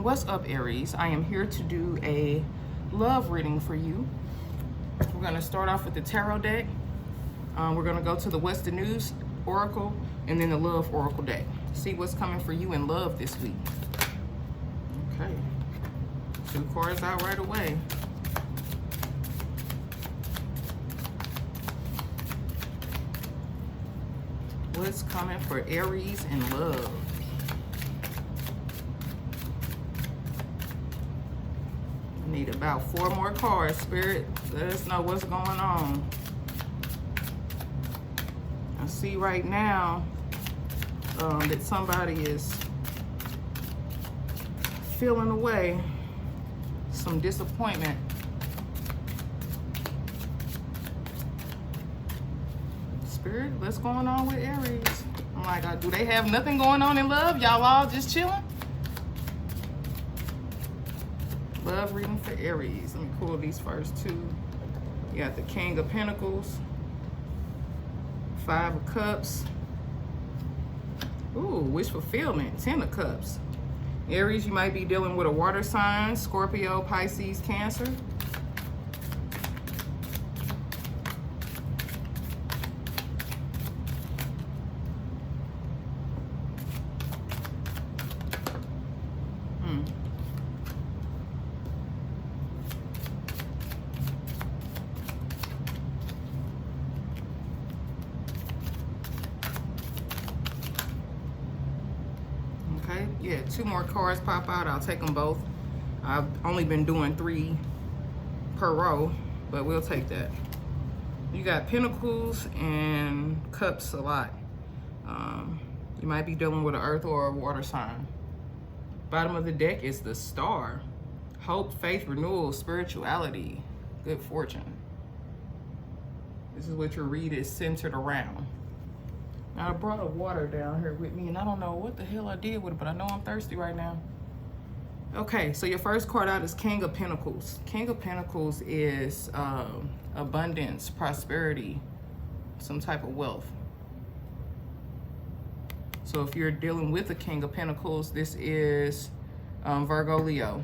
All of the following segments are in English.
What's up, Aries? I am here to do a love reading for you. We're going to start off with the tarot deck. We're going to go to the What's the News Oracle and then the Love Oracle deck. See what's coming for you in love this week. Okay. 2 cards out right away. What's coming for Aries in love? Need about 4 more cards. Spirit, let us know what's going on. I see right now that somebody is feeling away some disappointment. Spirit, what's going on with Aries? I'm like, do they have nothing going on in love? Y'all all just chilling? Love reading for Aries. Let me pull these first 2. You got the King of Pentacles, 5 of Cups. Ooh, wish fulfillment, 10 of Cups. Aries, you might be dealing with a water sign, Scorpio, Pisces, Cancer. Okay, yeah, 2 more cards pop out. I'll take them both. I've only been doing 3 per row, but we'll take that. You got Pentacles and Cups a lot. You might be dealing with an earth or a water sign. Bottom of the deck is the Star. Hope, faith, renewal, spirituality, good fortune. This is what your read is centered around. Now, I brought a water down here with me, and I don't know what the hell I did with it, but I know I'm thirsty right now. Okay, so your first card out is King of Pentacles. King of Pentacles is abundance, prosperity, some type of wealth. So if you're dealing with the King of Pentacles, this is Virgo, Leo.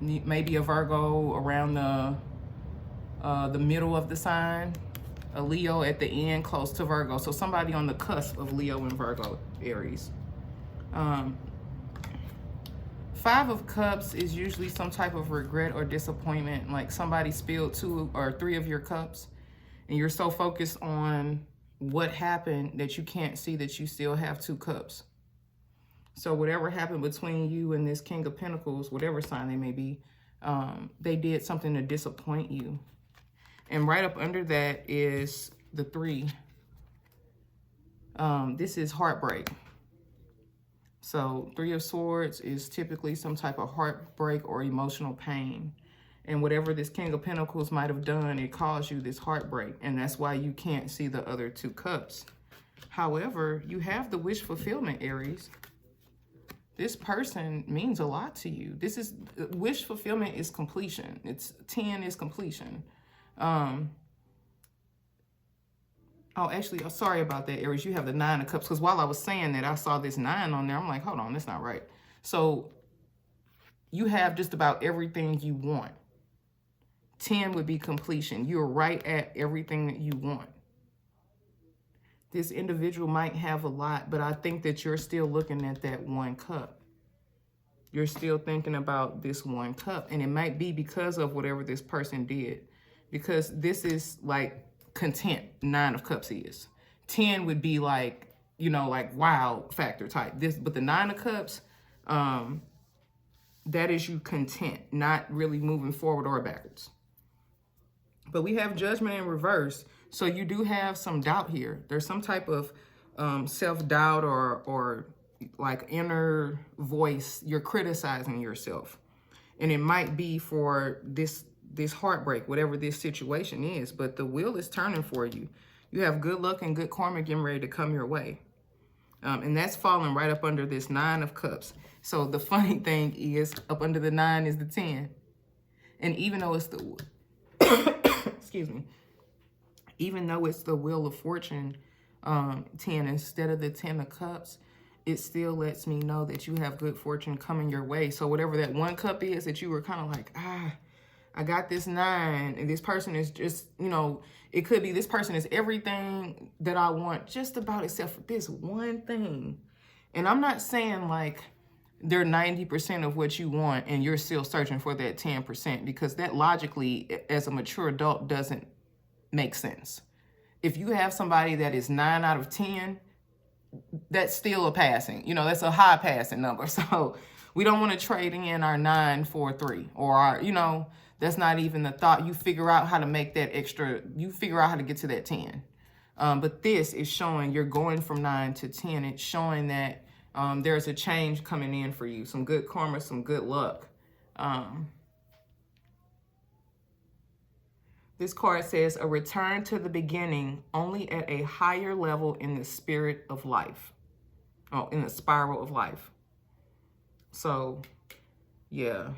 Maybe a Virgo around the middle of the sign. A Leo at the end, close to Virgo. So somebody on the cusp of Leo and Virgo, Aries. 5 of Cups is usually some type of regret or disappointment. Like somebody spilled 2 or 3 of your cups, and you're so focused on what happened that you can't see that you still have 2 cups. So whatever happened between you and this King of Pentacles, whatever sign they may be, they did something to disappoint you. And right up under that is the 3. This is heartbreak. So 3 of Swords is typically some type of heartbreak or emotional pain. And whatever this King of Pentacles might have done, it caused you this heartbreak. And that's why you can't see the other 2 cups. However, you have the wish fulfillment, Aries. This person means a lot to you. This is, wish fulfillment is completion. 10 is completion. Oh, actually, sorry about that, Aries. You have the 9 of Cups. Because while I was saying that, I saw this 9 on there. I'm like, hold on, that's not right. So you have just about everything you want. 10 would be completion. You're right at everything that you want. This individual might have a lot, but I think that you're still looking at that 1 cup. You're still thinking about this 1 cup. And it might be because of whatever this person did. Because this is like content, 9 of Cups is. 10 would be like, you know, like wow factor type. But the 9 of Cups, that is you content, not really moving forward or backwards. But we have Judgment in reverse. So you do have some doubt here. There's some type of self-doubt or like inner voice. You're criticizing yourself. And it might be for this heartbreak, whatever this situation is. But the wheel is turning for you. You have good luck and good karma getting ready to come your way. And that's falling right up under this 9 of Cups. So the funny thing is, up under the 9 is the 10. And even though it's the... excuse me. Even though it's the Wheel of Fortune 10 instead of the 10 of Cups, it still lets me know that you have good fortune coming your way. So whatever that 1 cup is that you were kind of like, I got this 9, and this person is just, you know, it could be this person is everything that I want just about except for this one thing. And I'm not saying like they're 90% of what you want and you're still searching for that 10%, because that logically, as a mature adult, doesn't make sense. If you have somebody that is 9 out of 10, that's still a passing, you know, that's a high passing number. So we don't want to trade in our 9 for 3, or our, you know, that's not even the thought. You figure out how to make that extra, you figure out how to get to that 10. But this is showing you're going from 9 to 10. It's showing that there's a change coming in for you, some good karma, some good luck. This card says, a return to the beginning, only at a higher level in the spirit of life. Oh, in the spiral of life. So, yeah.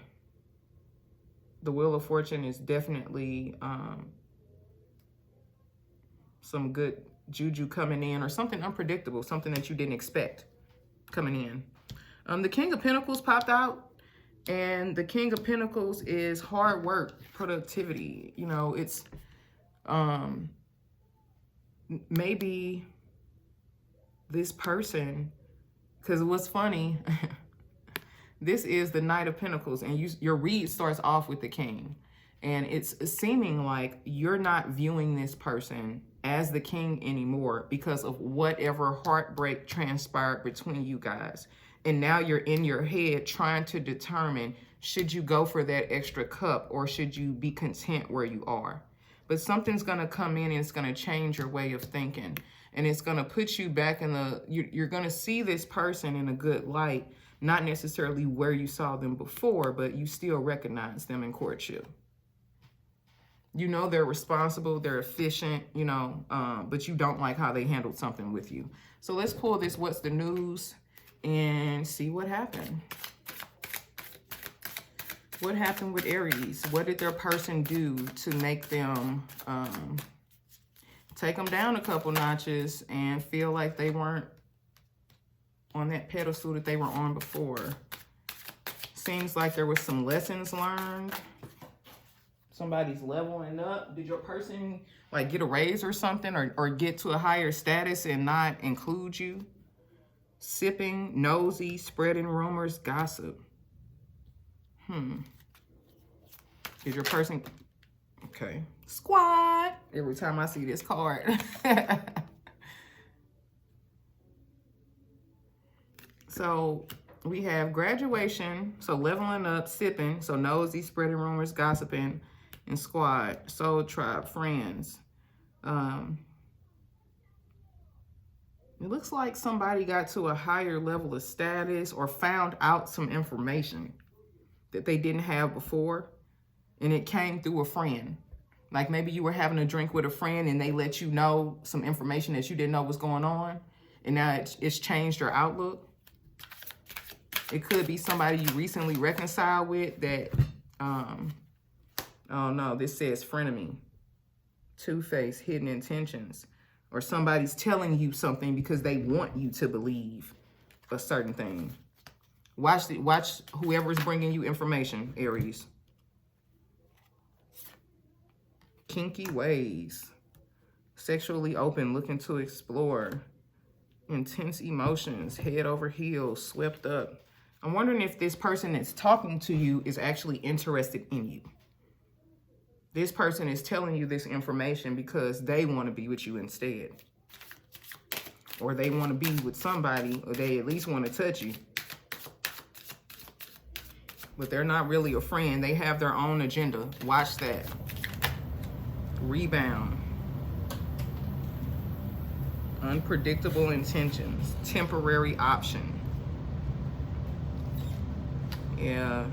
The Wheel of Fortune is definitely some good juju coming in, or something unpredictable, something that you didn't expect coming in. The King of Pentacles popped out. And the King of Pentacles is hard work, productivity. You know, it's maybe this person, because what's funny, this is the Knight of Pentacles, and your read starts off with the King. And it's seeming like you're not viewing this person as the king anymore because of whatever heartbreak transpired between you guys. And now you're in your head trying to determine, should you go for that extra cup or should you be content where you are? But something's going to come in and it's going to change your way of thinking. And it's going to put you back in the, you're going to see this person in a good light, not necessarily where you saw them before, but you still recognize them in courtship. You know they're responsible, they're efficient, you know, but you don't like how they handled something with you. So let's pull this What's the News and see what happened. What happened with Aries? What did their person do to make them take them down a couple notches and feel like they weren't on that pedestal that they were on before? Seems like there was some lessons learned. Somebody's leveling up. Did your person like get a raise or something, or get to a higher status and not include you? Sipping, nosy, spreading rumors, gossip. Is your person... Okay. Squad. Every time I see this card. So we have graduation. So leveling up, sipping. So nosy, spreading rumors, gossiping, and squad. Soul tribe, friends. It looks like somebody got to a higher level of status or found out some information that they didn't have before. And it came through a friend. Like maybe you were having a drink with a friend and they let you know some information that you didn't know was going on. And now it's changed your outlook. It could be somebody you recently reconciled with that, oh no, this says frenemy, two-faced, hidden intentions. Or somebody's telling you something because they want you to believe a certain thing. Watch whoever's bringing you information, Aries. Kinky ways. Sexually open, looking to explore. Intense emotions, head over heels, swept up. I'm wondering if this person that's talking to you is actually interested in you. This person is telling you this information because they want to be with you instead. Or they want to be with somebody, or they at least want to touch you. But they're not really a friend. They have their own agenda. Watch that. Rebound. Unpredictable intentions. Temporary option. Yeah.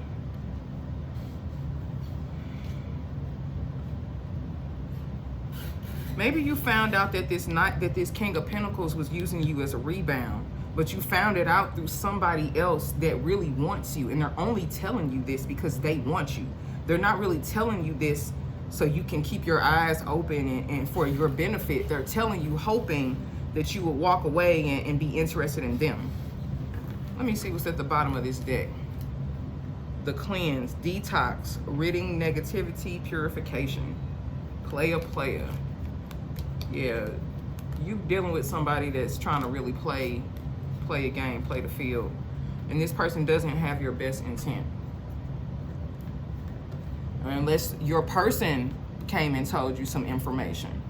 Maybe you found out that this King of Pentacles was using you as a rebound, but you found it out through somebody else that really wants you, and they're only telling you this because they want you. They're not really telling you this so you can keep your eyes open and for your benefit. They're telling you hoping that you will walk away and be interested in them. Let me see what's at the bottom of this deck. The cleanse, detox, ridding negativity, purification. Player. Yeah, you dealing with somebody that's trying to really play a game, play the field. And this person doesn't have your best intent. Unless your person came and told you some information.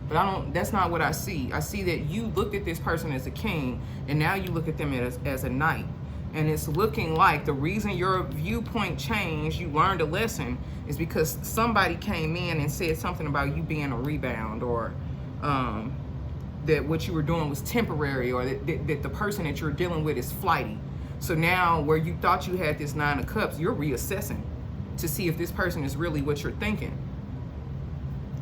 But that's not what I see. I see that you looked at this person as a king, and now you look at them as a knight. And it's looking like the reason your viewpoint changed, you learned a lesson, is because somebody came in and said something about you being a rebound, or that what you were doing was temporary, or that the person that you're dealing with is flighty. So now where you thought you had this 9 of Cups, you're reassessing to see if this person is really what you're thinking.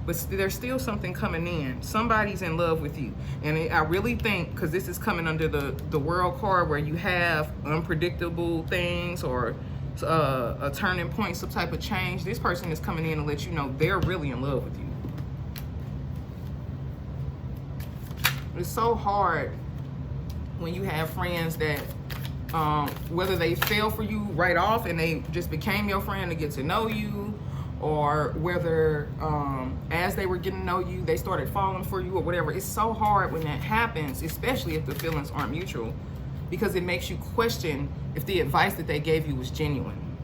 But there's still something coming in. Somebody's in love with you. And I really think, because this is coming under the World card, where you have unpredictable things or a turning point, some type of change, this person is coming in to let you know they're really in love with you. It's so hard when you have friends that, whether they fell for you right off and they just became your friend to get to know you, or whether as they were getting to know you, they started falling for you or whatever. It's so hard when that happens, especially if the feelings aren't mutual, because it makes you question if the advice that they gave you was genuine.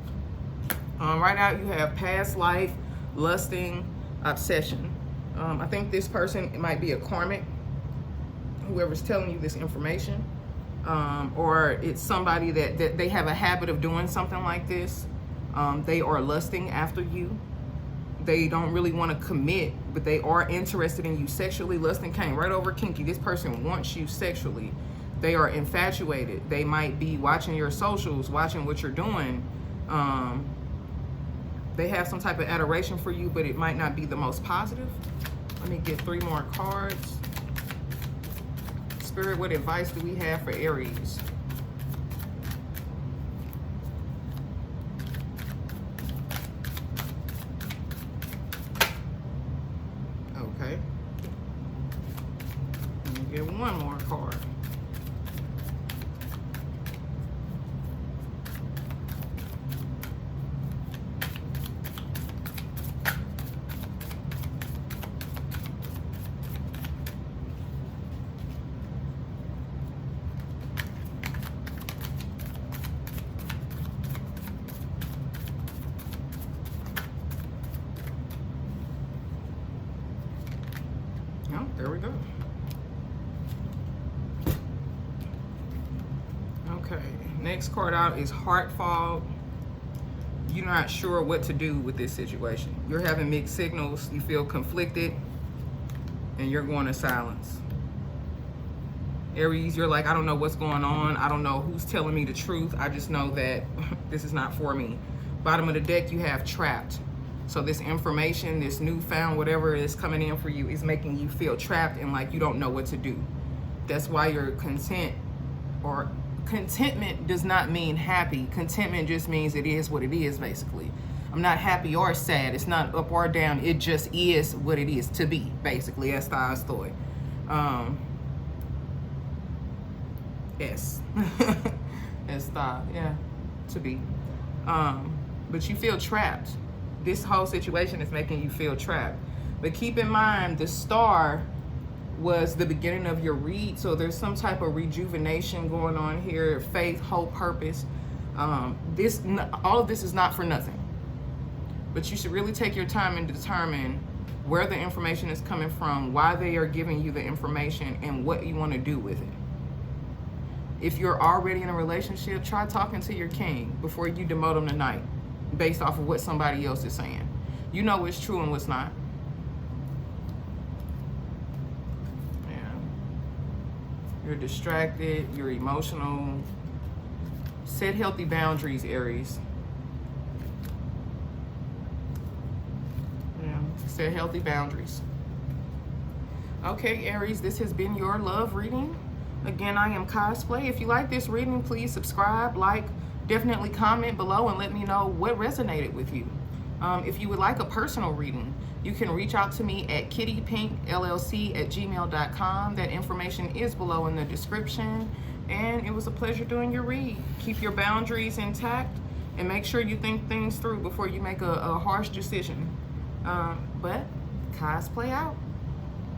Right now you have past life, lusting, obsession. I think this person, it might be a karmic, whoever's telling you this information, or it's somebody that they have a habit of doing something like this. They are lusting after you. They don't really want to commit, but they are interested in you sexually. Lusting came right over kinky. This person wants you sexually. They are infatuated. They might be watching your socials, watching what you're doing. They have some type of adoration for you, but it might not be the most positive. Let me get 3 more cards. Spirit, what advice do we have for Aries? Okay. Let me get 1 more card. Oh, there we go. Okay, next card out is heart fog. You're not sure what to do with this situation. You're having mixed signals. You feel conflicted, and you're going to silence. Aries, you're like, I don't know what's going on. I don't know who's telling me the truth. I just know that this is not for me. Bottom of the deck, you have trapped. So this information, this newfound whatever is coming in for you is making you feel trapped and like you don't know what to do. That's why you're content, or contentment does not mean happy. Contentment just means it is what it is, basically. I'm not happy or sad. It's not up or down. It just is what it is to be, basically. Esta estoy. Yes. Esta, yeah, to be. But you feel trapped. This whole situation is making you feel trapped. But keep in mind, the star was the beginning of your read, so there's some type of rejuvenation going on here, faith, hope, purpose. All of this is not for nothing. But you should really take your time and determine where the information is coming from, why they are giving you the information, and what you want to do with it. If you're already in a relationship, try talking to your king before you demote him tonight, based off of what somebody else is saying. You know what's true and what's not. Yeah. You're distracted, you're emotional. Set healthy boundaries, Aries. Yeah, set healthy boundaries. Okay, Aries, this has been your love reading. Again, I am Cosplay. If you like this reading, please subscribe, like, definitely comment below and let me know what resonated with you. If you would like a personal reading, you can reach out to me at kittypinkllc@gmail.com. That information is below in the description. And it was a pleasure doing your read. Keep your boundaries intact and make sure you think things through before you make a harsh decision. But cosplay out.